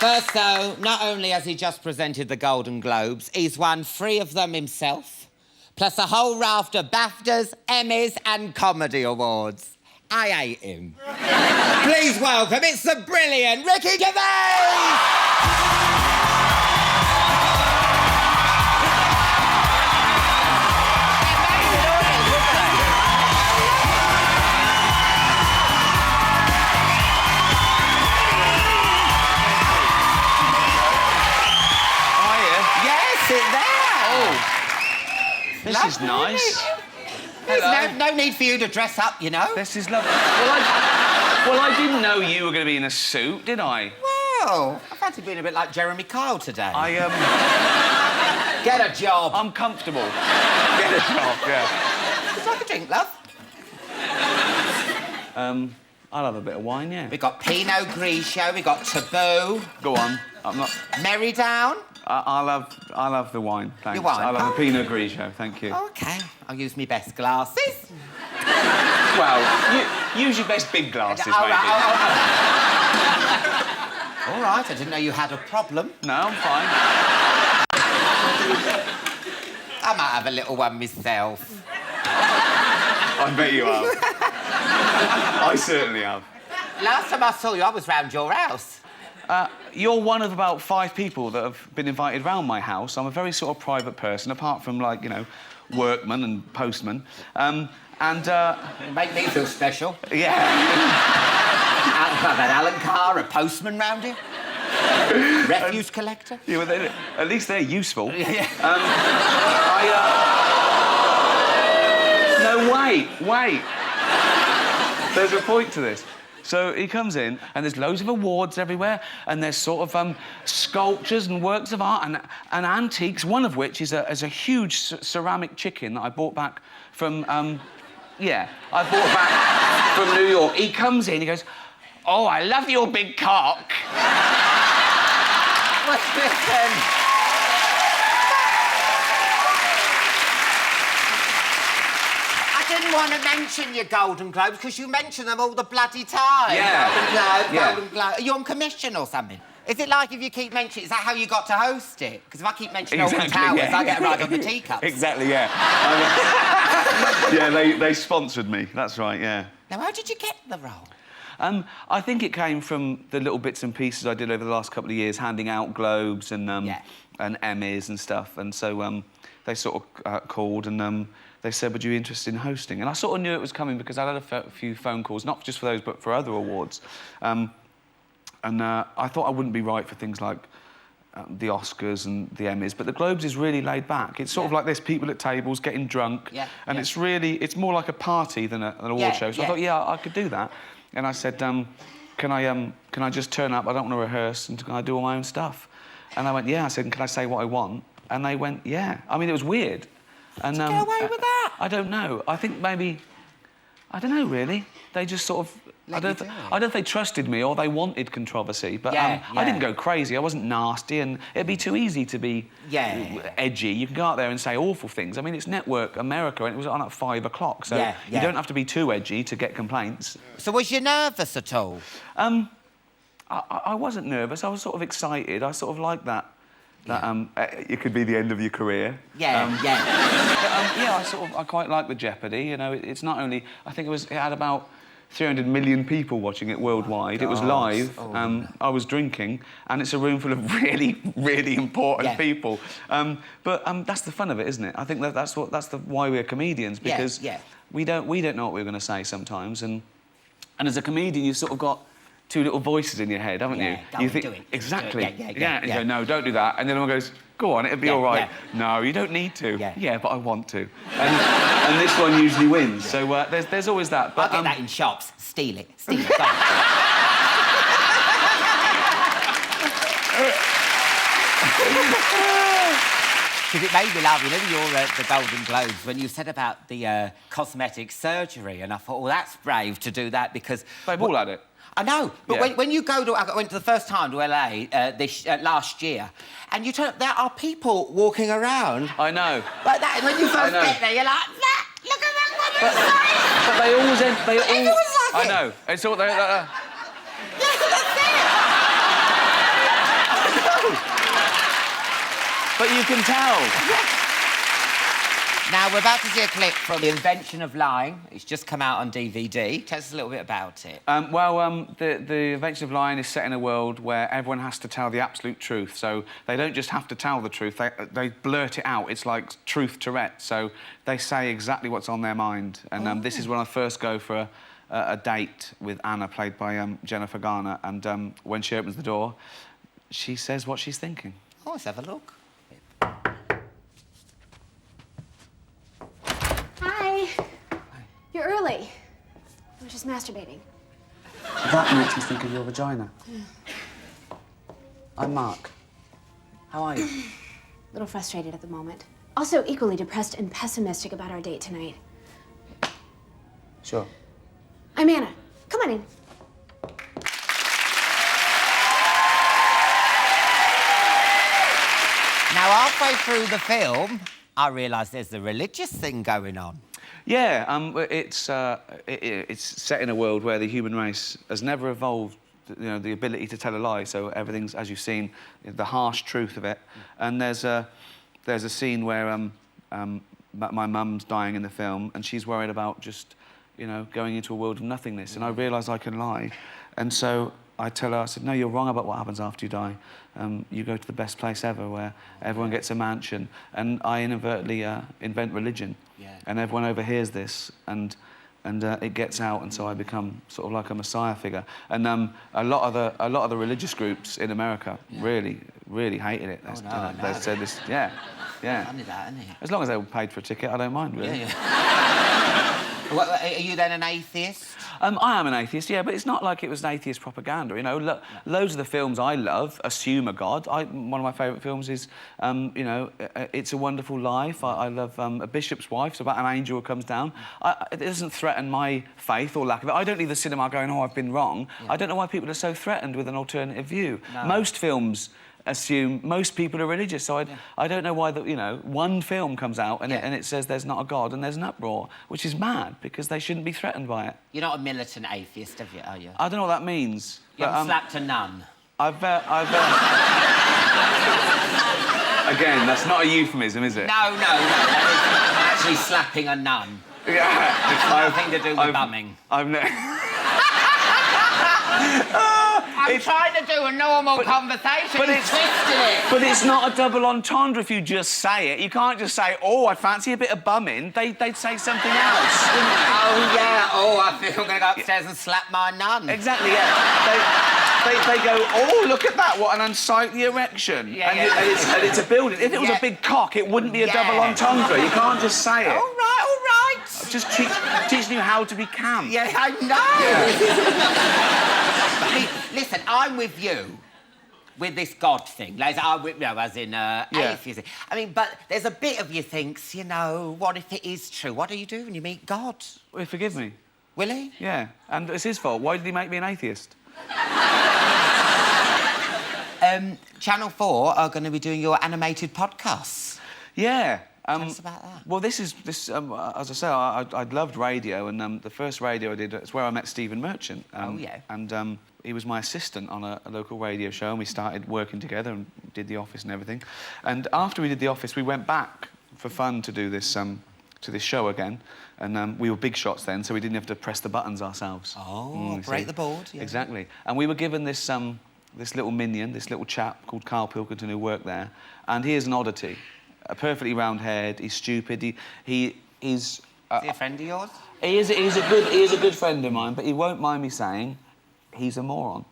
First, though, not only has he just presented the Golden Globes, he's won 3 of them himself, plus a whole raft of BAFTAs, Emmys and comedy awards. I hate him. Please welcome, it's the brilliant Ricky Gervais! This is nice. There's no need for you to dress up, you know. This is lovely. Well, I didn't know you were going to be in a suit, did I? Well, I fancy being a bit like Jeremy Kyle today. Get a job. I'm comfortable. Get a job, yeah. Would you like a drink, love? I'll have a bit of wine, yeah. We got Pinot Grigio, we got Taboo. Go on. I'm not... Merrydown. I'll have the wine, thanks. Your wine? I'll have a Pinot Grigio, thank you. OK. I'll use my best glasses. Well, use your best big glasses, maybe. All right, I didn't know you had a problem. No, I'm fine. I might have a little one myself. I bet you have. I certainly have. Last time I saw you, I was round your house. You're one of about 5 people that have been invited round my house. I'm a very sort of private person, apart from, like, you know, workman and postman. You make me feel special. Yeah. I've had Alan Carr, a postman round here. Refuse collector. Yeah, well, at least they're useful. Yeah. No, wait. There's a point to this. So he comes in, and there's loads of awards everywhere, and there's sort of sculptures and works of art and antiques, one of which is a huge ceramic chicken that I bought back from, I bought back from New York. He comes in, he goes, "Oh, I love your big cock." What's this then? I didn't want to mention your Golden Globes because you mention them all the bloody time. Yeah. Golden Globe. Are you on commission or something? Is it like if you keep mentioning, is that how you got to host it? Because if I keep mentioning Alton Towers, I get a ride on the teacups. Exactly, yeah. Yeah, they sponsored me, that's right, yeah. Now, how did you get the role? I think it came from the little bits and pieces I did over the last couple of years, handing out Globes and Emmys and stuff, and so they sort of called and they said, "Would you be interested in hosting?" And I sort of knew it was coming because I had a few phone calls, not just for those, but for other awards. And I thought I wouldn't be right for things like the Oscars and the Emmys, but the Globes is really laid back. It's sort of like this, people at tables getting drunk, and it's more like a party than an award show. So I thought, yeah, I could do that. And I said, can I just turn up? I don't want to rehearse, and can I do all my own stuff? And I went, yeah. I said, can I say what I want? And they went, yeah. I mean, it was weird. And get away with that? I don't know. I think maybe... I don't know, really. They just sort of... I don't know if they trusted me or they wanted controversy, but I didn't go crazy. I wasn't nasty, and it'd be too easy to be edgy. You can go out there and say awful things. I mean, it's Network America, and it was on at 5 o'clock, so you don't have to be too edgy to get complaints. So was you nervous at all? I wasn't nervous. I was sort of excited. I sort of liked that. It could be the end of your career. I quite like the Jeopardy. You know, it's not only... I think it had about 300 million people watching it worldwide. It was live. I was drinking, and it's a room full of really, really important people. But that's the fun of it, isn't it? I think that's why we're comedians, because we don't know what we're going to say sometimes, and as a comedian, you've sort of got 2 little voices in your head, haven't you? You think, exactly. And you go, no, don't do that. And then one goes, go on, it'll be all right. No, you don't need to. Yeah, but I want to. And this one usually wins. So there's always that. But I'll get that in shops. Steal it. Go on. Because it made me laugh, you know, the Golden Globes, when you said about the cosmetic surgery, and I thought, well, that's brave to do that because... They've all had it. I know, but when you go to... I went to the first time to LA last year, and there are people walking around... I know. Like that, and when you first get there, you're like, look at that woman's face! But they always... Everyone's like I know. It's all... But you can tell. Now, we're about to see a clip from The Invention of Lying. It's just come out on DVD. Tell us a little bit about it. The Invention of Lying is set in a world where everyone has to tell the absolute truth. So they don't just have to tell the truth, they blurt it out. It's like truth Tourette. So they say exactly what's on their mind. And this is when I first go for a date with Anna, played by Jennifer Garner. And when she opens the door, she says what she's thinking. Oh, let's have a look. Hi. You're early. I was just masturbating. That makes me think of your vagina. I'm Mark. How are you? A little frustrated at the moment. Also equally depressed and pessimistic about our date tonight. Sure. I'm Anna. Come on in. Now, halfway through the film, I realise there's a religious thing going on. Yeah, it's set in a world where the human race has never evolved, you know, the ability to tell a lie. So everything's, as you've seen, the harsh truth of it. And there's a scene where my mum's dying in the film, and she's worried about just, you know, going into a world of nothingness. And I realise I can lie, and so I tell her, I said, no, you're wrong about what happens after you die. You go to the best place ever, where everyone gets a mansion. And I inadvertently invent religion. Yeah. And everyone overhears this, and it gets out, and so I become sort of like a messiah figure. And a lot of the religious groups in America really hated it. They said this, yeah. Funny that, isn't it? As long as they were paid for a ticket, I don't mind, really. Well, are you then an atheist? I am an atheist, yeah, but it's not like it was an atheist propaganda. You know, loads of the films I love assume a god. One of my favourite films is, you know, It's a Wonderful Life. I love A Bishop's Wife. It's about an angel who comes down. It doesn't threaten my faith or lack of it. I don't leave the cinema going, oh, I've been wrong. Yeah. I don't know why people are so threatened with an alternative view. No. Most films assume most people are religious, so I don't know why you know, one film comes out and it says there's not a god and there's an uproar, which is mad because they shouldn't be threatened by it. You're not a militant atheist, are you? I don't know what that means. You haven't slapped a nun? Again, that's not a euphemism, is it? No. Actually slapping a nun. Yeah. It's nothing to do with bumming. I'm trying to do a normal conversation, but it's twisting it. But it's not a double entendre if you just say it. You can't just say, oh, I fancy a bit of bumming. They'd say something else, wouldn't they? Oh, yeah. Oh, I think I'm going to go upstairs and slap my nun. Exactly, yeah. They go, oh, look at that, what an unsightly erection. Yeah, and it's a building. If it was a big cock, it wouldn't be a double entendre. You can't just say it. All right. Just teaching you how to be camp. Yeah, I know. I mean, listen, I'm with you with this God thing. Like, as in atheism. I mean, but there's a bit of you thinks, you know, what if it is true? What do you do when you meet God? Will he forgive me? Will he? Yeah, and it's his fault. Why did he make me an atheist? Channel 4 are going to be doing your animated podcasts. Yeah. Tell us about that. Well, as I say, I'd loved radio, and the first radio I did, it's where I met Stephen Merchant. And he was my assistant on a local radio show, and we started working together and did The Office and everything. And after we did The Office, we went back for fun to do this show again. And we were big shots then, so we didn't have to press the buttons ourselves. Oh, break the board. Yeah. Exactly. And we were given this little minion, this little chap called Carl Pilkington who worked there, and he is an oddity. A perfectly round head. He's stupid. He's. Is he a friend of yours? He is a good friend of mine, but he won't mind me saying he's a moron.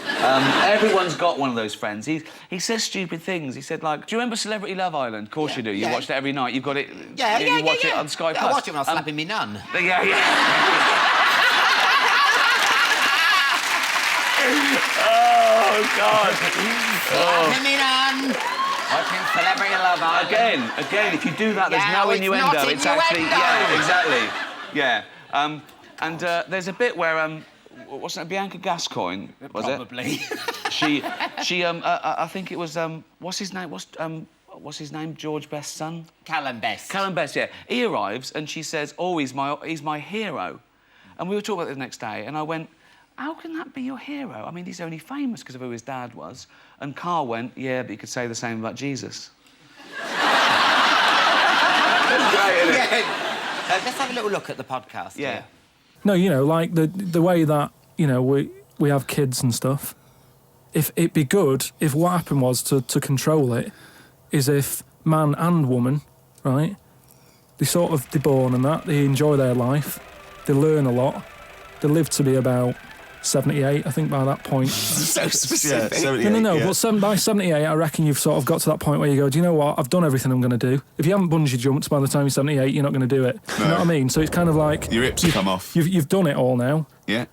Everyone's got one of those friends. He says stupid things. He said, like, do you remember Celebrity Love Island? Of course you do. You watched it every night. You've got it. You watch it on Sky Plus. I watch it when I was slapping me nun. Yeah. Oh God. Slapping me nun. Watching Celebrity Love Island. Again, if you do that, there's no innuendo. It's actually, exactly. Yeah. And there's a bit where what's that? Bianca Gascoigne, was Probably. it? She. I think it was what's his name? What's his name? George Best's son. Callum Best. Callum Best. Yeah. He arrives and she says, "Oh, he's my hero." And we were talking about it the next day, and I went, how can that be your hero? I mean, he's only famous because of who his dad was. And Carr went, yeah, but you could say the same about Jesus. That's great, isn't it? Yeah. Let's have a little look at the podcast. Yeah. Here. No, you know, like the way that, you know, we have kids and stuff. If it'd be good if what happened was to control it is if man and woman, right, they're born and that, they enjoy their life, they learn a lot, they live to be about 78, I think, by that point. So specific. Yeah, 78, No, yeah. But by 78, I reckon you've sort of got to that point where you go, do you know what, I've done everything I'm going to do. If you haven't bungee jumped by the time you're 78, you're not going to do it. No. You know what I mean? So it's kind of like... Your hips come off. You've done it all now. Yeah.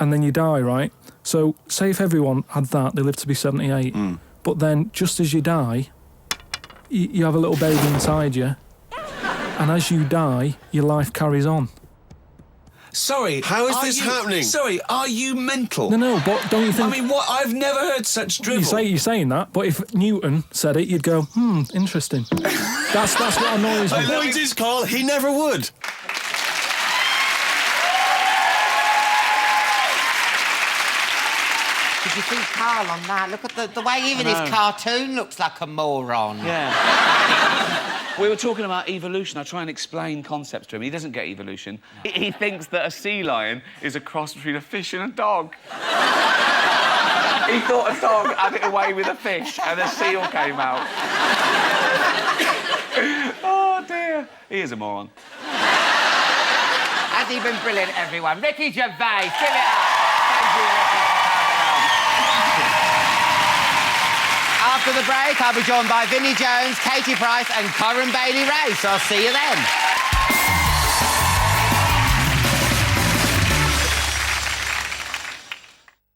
And then you die, right? So say if everyone had that, they live to be 78. But then just as you die, you have a little baby inside you. And as you die, your life carries on. Sorry. How is this happening? Sorry, are you mental? No, but don't you think... I mean, what? I've never heard such drivel. You're saying that, but if Newton said it, you'd go, interesting. That's what annoys me. The point is, Carl, he never would. Did you see Carl on that? Look at the way even his cartoon looks like a moron. Yeah. We were talking about evolution. I try and explain concepts to him. He doesn't get evolution. He thinks that a sea lion is a cross between a fish and a dog. He thought a dog had it away with a fish and a seal came out. Oh, dear. He is a moron. Has he been brilliant, everyone? Ricky Gervais, give it up. Thank you, Ricky, for coming on. After the break, I'll be joined by Vinnie Jones, Katie Price and Corinne Bailey-Rae, so I'll see you then.